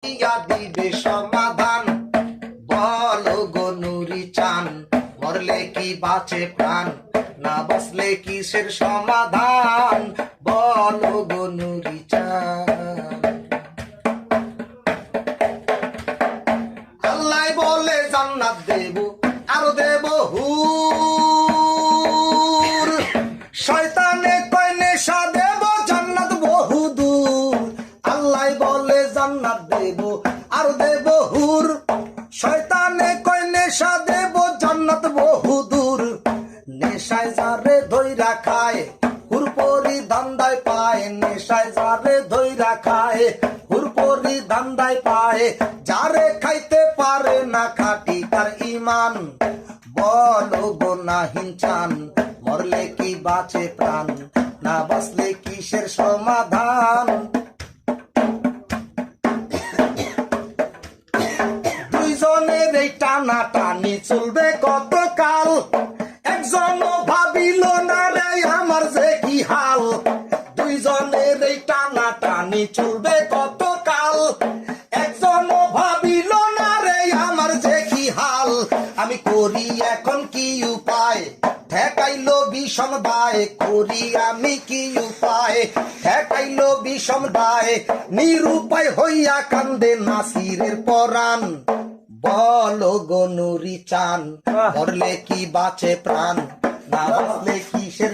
ইয়া দিবে সমাধান, বলো গো নুরি চান, মরলে কি বাঁচে প্রাণ, না বাঁচলে কিসের সমাধান, বলো গো নুরি চান। আল্লাহ বলে জান্নাত দেব আরো দেব হুর, শয়তানে কয় নেশা দেব জান্নাত বহুদূর। আল্লাহ বলে জান্নাত দেব আরো দেব হুর, শয়তানে কয় নেশা দেব জান্নাত বহুদূর। নেশায় যারে ধইরা খায় হুরপরি ধান্দায় পায়, নেশায় যারে ধইরা খায় হুরপরি ধান্দায় পায়। যারে খাইতে পারে না খাটি তার ইমান, বলো গো নাহিন চান, মরলে কি বাঁচে প্রাণ, না বাঁচলে কিসের সমাধান। দুইজনের এই টানা টানি চলবে কতকাল, একজনও ভাবিল না রে আমার যে কি হাল। দুইজনের এই টানা টানি চলবে কতকাল, একজনও ভাবিল না রে আমার যে কি হাল। আমি করি এখন কি উপায়, ঠেকাইলো বিষম দায়, করি আমি কি উপায়, ঠেকাইলো বিষম দায়। নিরুপায় হইয়া কান্দে নাসিরের পরাণ, বলো গো নুরি চান, মরলে কি বাঁচে প্রাণ, না বাঁচলে কিসের